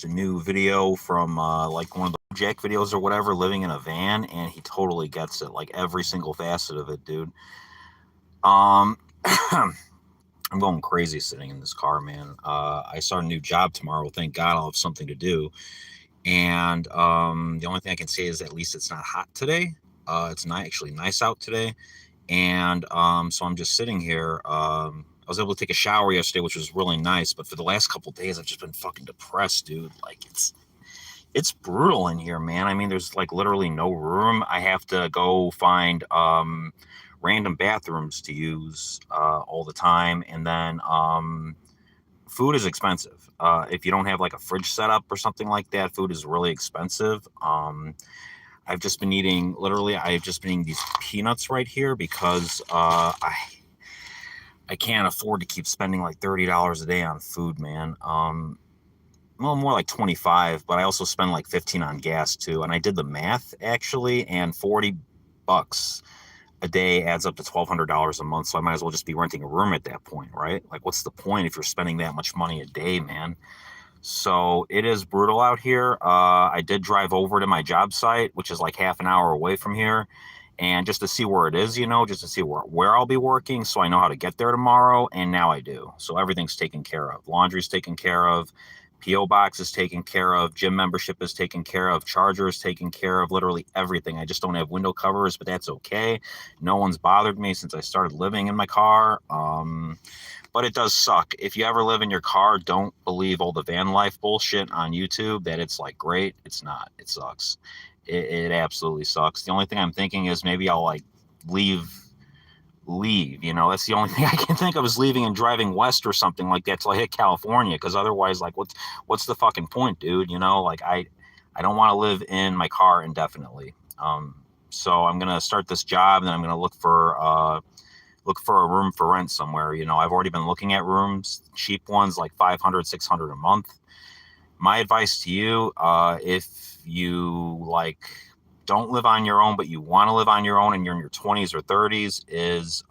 a new video from like one of the Jack videos or whatever, living in a van, and he totally gets it, like every single facet of it, dude. Um, I'm going crazy sitting in this car, man. I start a new job tomorrow. Thank God I'll have something to do. And the only thing I can say is at least it's not hot today. It's not actually nice out today. And so I'm just sitting here. I was able to take a shower yesterday, which was really nice. But for the last couple of days, I've just been fucking depressed, dude. Like it's brutal in here, man. I mean, there's like literally no room. I have to go find random bathrooms to use all the time, and then food is expensive. If you don't have like a fridge setup or something like that, food is really expensive. I've just been eating literally. I've just been eating these peanuts right here because I can't afford to keep spending like $30 a day on food, man. Well, more like 25, but I also spend like 15 on gas too. And I did the math actually, and $40 a day adds up to $1,200 a month. So I might as well just be renting a room at that point, right? Like, what's the point if you're spending that much money a day, man? So it is brutal out here. I did drive over to my job site, which is like half an hour away from here, and just to see where it is, just to see where I'll be working, so I know how to get there tomorrow. And now I do. So everything's taken care of. Laundry's taken care of. PO box is taken care of. Gym membership is taken care of. Charger is taken care of. Literally everything. I just don't have window covers, but that's okay. No one's bothered me since I started living in my car. But it does suck. If you ever live in your car, don't believe all the van life bullshit on YouTube that it's like great. It's not. It sucks. It absolutely sucks. The only thing I'm thinking is maybe I'll like leave. That's the only thing I can think of, is leaving and driving west or something like that till I hit California. Because otherwise, like, what's the fucking point, dude? Like I don't want to live in my car indefinitely. So I'm gonna start this job, and then I'm gonna look for a room for rent somewhere. I've already been looking at rooms, cheap ones like 500, 600 a month. My advice to you, if you like don't live on your own, but you want to live on your own and you're in your 20s or 30s, is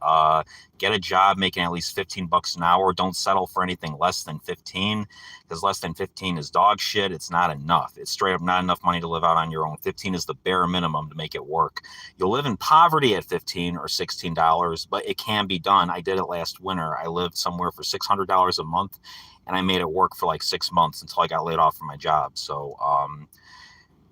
get a job making at least $15 an hour. Don't settle for anything less than 15, because less than 15 is dog shit. It's not enough. It's straight up not enough money to live out on your own. 15 is the bare minimum to make it work. You'll live in poverty at 15 or $16, but it can be done. I did it last winter. I lived somewhere for $600 a month, and I made it work for like 6 months until I got laid off from my job. So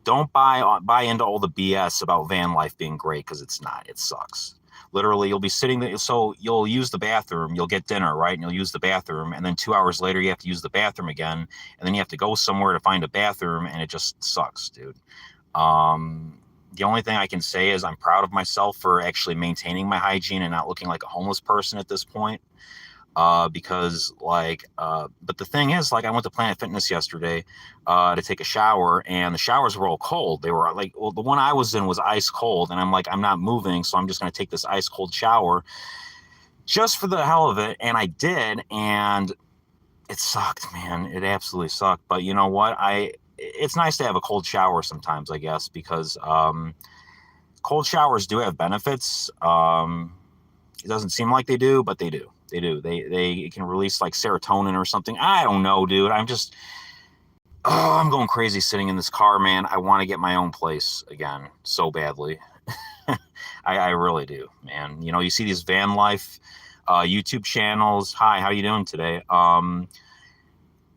don't buy into all the BS about van life being great, because it's not. It sucks. Literally, you'll be sitting there, so you'll use the bathroom, you'll get dinner, right? And you'll use the bathroom, and then 2 hours later, you have to use the bathroom again, and then you have to go somewhere to find a bathroom, and it just sucks, dude. The only thing I can say is I'm proud of myself for actually maintaining my hygiene and not looking like a homeless person at this point. Because but the thing is, like, I went to Planet Fitness yesterday to take a shower, and the showers were all cold. They were like, well, the one I was in was ice cold, and I'm like, I'm not moving, so I'm just going to take this ice cold shower just for the hell of it. And I did, and it sucked, man. It absolutely sucked. But you know what? It's nice to have a cold shower sometimes, I guess, because cold showers do have benefits. It doesn't seem like they do, but they do. They do. They can release like serotonin or something. I don't know, dude. I'm going crazy sitting in this car, man. I want to get my own place again so badly. I really do, man. You see these van life YouTube channels. Hi, how you doing today?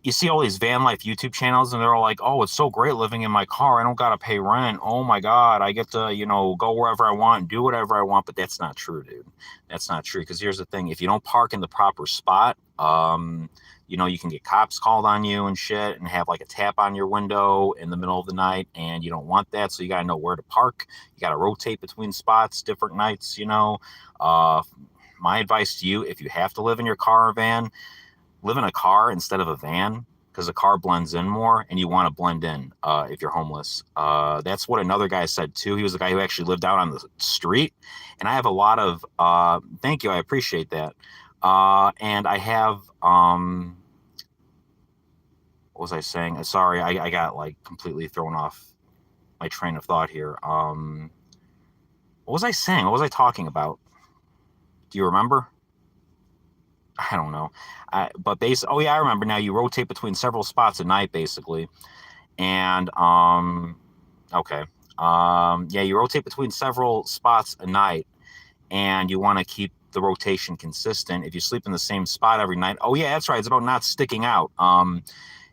You see all these van life YouTube channels, and they're all like, oh, it's so great living in my car. I don't got to pay rent. Oh my God. I get to, go wherever I want and do whatever I want. But that's not true, dude. That's not true. Because here's the thing. If you don't park in the proper spot, you can get cops called on you and shit, and have like a tap on your window in the middle of the night. And you don't want that. So you got to know where to park. You got to rotate between spots, different nights, my advice to you, if you have to live in your car or van, live in a car instead of a van, because a car blends in more, and you want to blend in if you're homeless. That's what another guy said too. He was the guy who actually lived out on the street. And I have a lot of thank you, I appreciate that. And I have what was I saying? Sorry, I got like completely thrown off my train of thought here. What was I saying? What was I talking about? Do you remember? I don't know. But oh yeah, I remember now. You rotate between several spots at night, basically. And okay. Yeah, you rotate between several spots a night, and you want to keep the rotation consistent. If you sleep in the same spot every night, oh yeah, that's right. It's about not sticking out.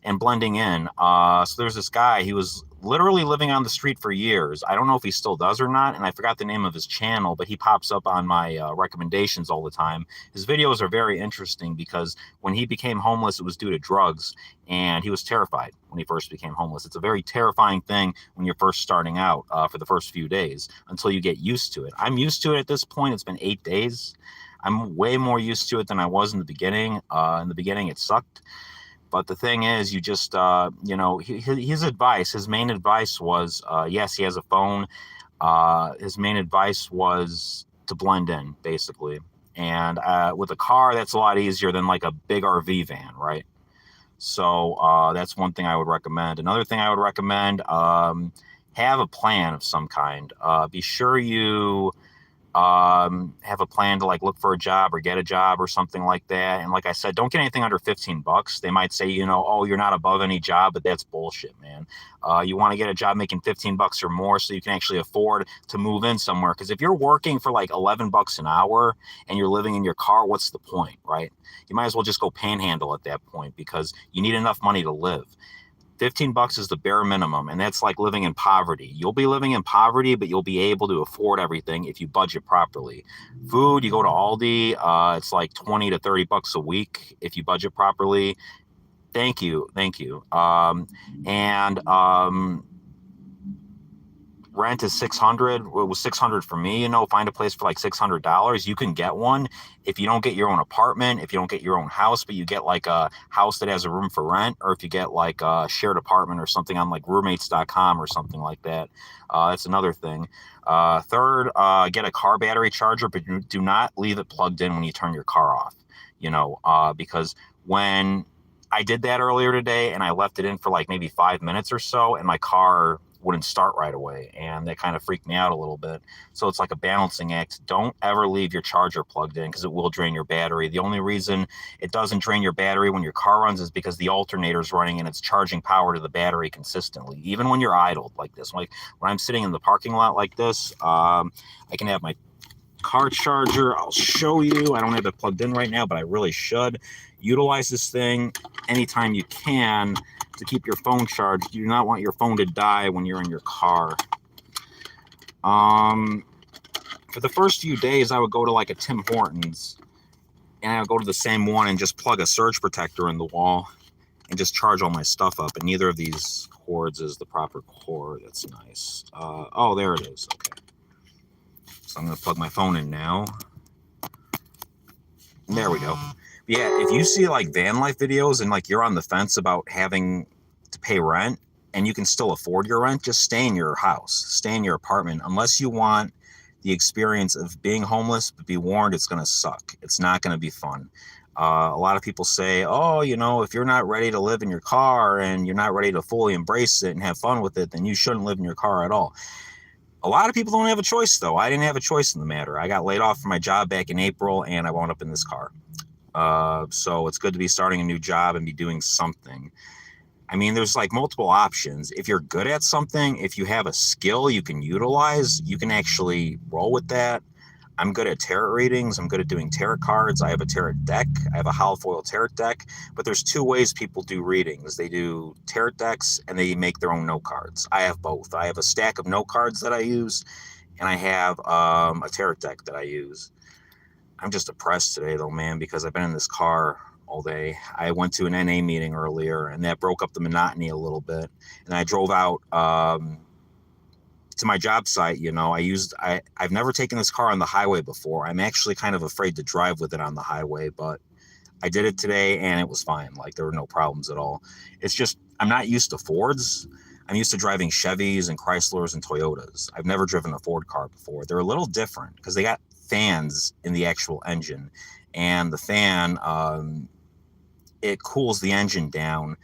And blending in. So there's this guy, he was literally living on the street for years. I don't know if he still does or not, and I forgot the name of his channel, but he pops up on my recommendations all the time. His videos are very interesting because when he became homeless, it was due to drugs, and he was terrified when he first became homeless. It's a very terrifying thing when you're first starting out for the first few days until you get used to it. I'm used to it at this point. It's been 8 days. I'm way more used to it than I was in the beginning. In the beginning, it sucked. But the thing is, you just, his main advice was, yes, he has a phone. His main advice was to blend in, basically. And with a car, that's a lot easier than like a big RV van, right? So that's one thing I would recommend. Another thing I would recommend, have a plan of some kind. Be sure you have a plan to like look for a job or get a job or something like that. And like I said, don't get anything under $15. They might say, oh, you're not above any job, but that's bullshit, man. You want to get a job making $15 or more so you can actually afford to move in somewhere. Because if you're working for like $11 an hour and you're living in your car, what's the point, right? You might as well just go panhandle at that point because you need enough money to live. $15 is the bare minimum, and that's like living in poverty. You'll be living in poverty, but you'll be able to afford everything if you budget properly. Food, you go to Aldi, it's like 20 to $30 a week if you budget properly. Thank you. And rent is 600. It was 600 for me. Find a place for like $600. You can get one if you don't get your own apartment, if you don't get your own house, but you get like a house that has a room for rent, or if you get like a shared apartment or something on like roommates.com or something like that. That's another thing. Third, get a car battery charger, but do not leave it plugged in when you turn your car off. Because when I did that earlier today and I left it in for like maybe 5 minutes or so, and my car wouldn't start right away, and that kind of freaked me out a little bit. So it's like a balancing act. Don't ever leave your charger plugged in because it will drain your battery. The only reason it doesn't drain your battery when your car runs is because the alternator is running and it's charging power to the battery consistently, even when you're idled like this. Like when I'm sitting in the parking lot like this, I can have my car charger. I'll show you. I don't have it plugged in right now, but I really should. Utilize this thing anytime you can to keep your phone charged. You do not want your phone to die when you're in your car. For the first few days, I would go to like a Tim Hortons, and I would go to the same one and just plug a surge protector in the wall and just charge all my stuff up. And neither of these cords is the proper cord. That's nice. Oh, there it is. Okay. So I'm going to plug my phone in now. There we go. Yeah, if you see like Vanlife videos and like you're on the fence about having to pay rent and you can still afford your rent, just stay in your house, stay in your apartment, unless you want the experience of being homeless. But be warned, it's going to suck. It's not going to be fun. A lot of people say, oh, if you're not ready to live in your car and you're not ready to fully embrace it and have fun with it, then you shouldn't live in your car at all. A lot of people don't have a choice, though. I didn't have a choice in the matter. I got laid off from my job back in April, and I wound up in this car. So it's good to be starting a new job and be doing something. I mean, there's like multiple options. If you're good at something, if you have a skill you can utilize, you can actually roll with that. I'm good at tarot readings. I'm good at doing tarot cards. I have a tarot deck. I have a hollow foil tarot deck. But there's two ways people do readings. They do tarot decks and they make their own note cards. I have both. I have a stack of note cards that I use, and I have a tarot deck that I use. I'm just depressed today, though, man, because I've been in this car all day. I went to an NA meeting earlier, and that broke up the monotony a little bit. And I drove out to my job site. I've never taken this car on the highway before. I'm actually kind of afraid to drive with it on the highway, but I did it today, and it was fine. Like, there were no problems at all. It's just I'm not used to Fords. I'm used to driving Chevys and Chryslers and Toyotas. I've never driven a Ford car before. They're a little different because they got fans in the actual engine, and the fan it cools the engine down.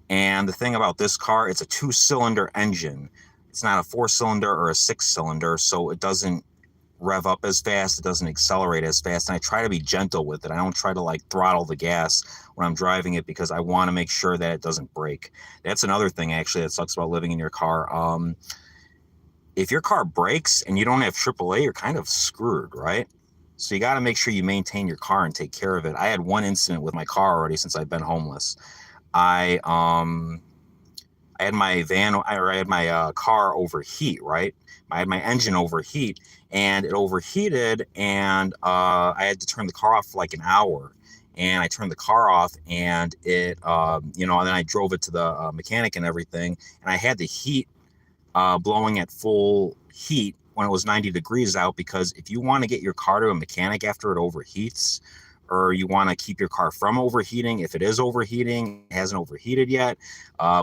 And the thing about this car, it's a 2-cylinder engine. It's not a 4-cylinder or a 6-cylinder, so it doesn't rev up as fast. It doesn't accelerate as fast. And I try to be gentle with it. I don't try to like throttle the gas when I'm driving it because I want to make sure that it doesn't break. That's another thing actually that sucks about living in your car. If your car breaks and you don't have AAA, you're kind of screwed, right? So you got to make sure you maintain your car and take care of it. I had one incident with my car already since I've been homeless. I had my car overheat, right? I had my engine overheat, and it overheated, and I had to turn the car off for like an hour. And I turned the car off, and it, and then I drove it to the mechanic and everything, and I had the heat blowing at full heat when it was 90 degrees out, because if you want to get your car to a mechanic after it overheats, or you want to keep your car from overheating, if it is overheating, it hasn't overheated yet,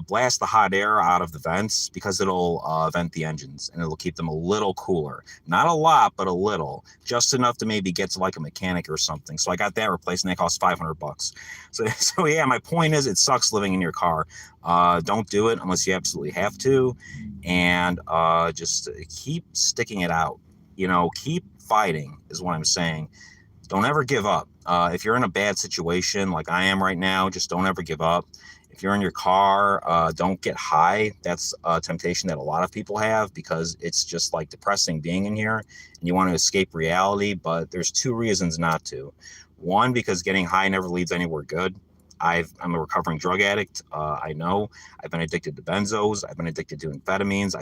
blast the hot air out of the vents, because it'll vent the engines and it'll keep them a little cooler. Not a lot, but a little, just enough to maybe get to like a mechanic or something. So I got that replaced, and that cost $500. So yeah, my point is, it sucks living in your car. Don't do it unless you absolutely have to, and just keep sticking it out. Keep fighting is what I'm saying. Don't ever give up. If you're in a bad situation like I am right now, just don't ever give up. If you're in your car, don't get high. That's a temptation that a lot of people have, because it's just like depressing being in here and you want to escape reality. But there's two reasons not to. One, because getting high never leads anywhere good. I'm a recovering drug addict. I know. I've been addicted to benzos. I've been addicted to amphetamines.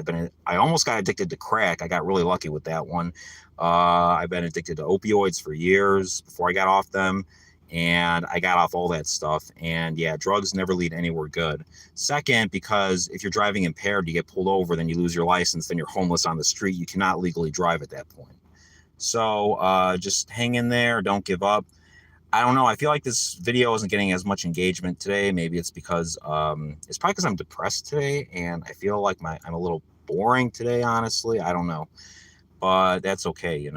I almost got addicted to crack. I got really lucky with that one. I've been addicted to opioids for years before I got off them, and I got off all that stuff. And yeah, drugs never lead anywhere good. Second, because if you're driving impaired, you get pulled over, then you lose your license, then you're homeless on the street. You cannot legally drive at that point. So just hang in there. Don't give up. I don't know. I feel like this video isn't getting as much engagement today. Maybe it's because it's probably because I'm depressed today, and I feel like I'm a little boring today, honestly. I don't know, but that's okay.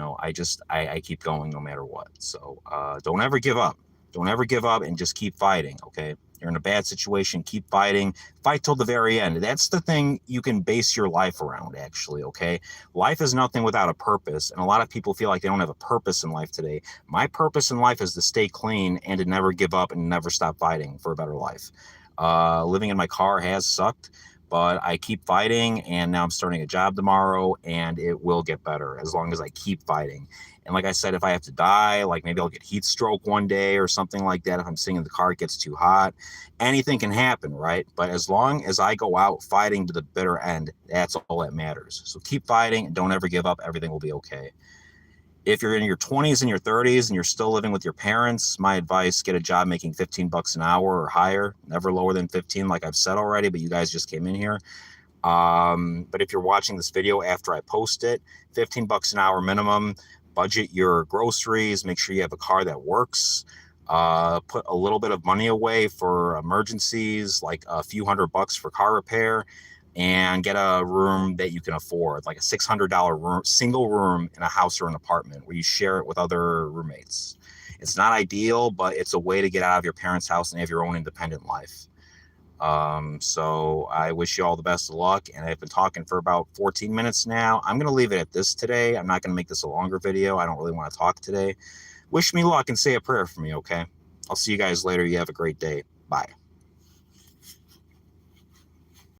I keep going no matter what. So don't ever give up. Don't ever give up, and just keep fighting. Okay. You're in a bad situation, keep fighting. Fight till the very end. That's the thing you can base your life around, actually, okay? Life is nothing without a purpose, and a lot of people feel like they don't have a purpose in life today. My purpose in life is to stay clean and to never give up and never stop fighting for a better life. Living in my car has sucked, but I keep fighting, and now I'm starting a job tomorrow, and it will get better as long as I keep fighting. And like I said, if I have to die, like maybe I'll get heat stroke one day or something like that. If I'm sitting in the car, it gets too hot. Anything can happen, right? But as long as I go out fighting to the bitter end, that's all that matters. So keep fighting and don't ever give up. Everything will be okay. If you're in your 20s and your 30s and you're still living with your parents, my advice, get a job making $15 an hour or higher, never lower than 15, like I've said already, but you guys just came in here. But if you're watching this video after I post it, $15 an hour minimum. Budget your groceries, make sure you have a car that works, put a little bit of money away for emergencies, like a few $100 for car repair, and get a room that you can afford, like a $600 room, single room in a house or an apartment where you share it with other roommates. It's not ideal, but it's a way to get out of your parents' house and have your own independent life. So I wish you all the best of luck, and I've been talking for about 14 minutes now. I'm going to leave it at this today. I'm not going to make this a longer video. I don't really want to talk today. Wish me luck and say a prayer for me, okay? I'll see you guys later. You have a great day. Bye.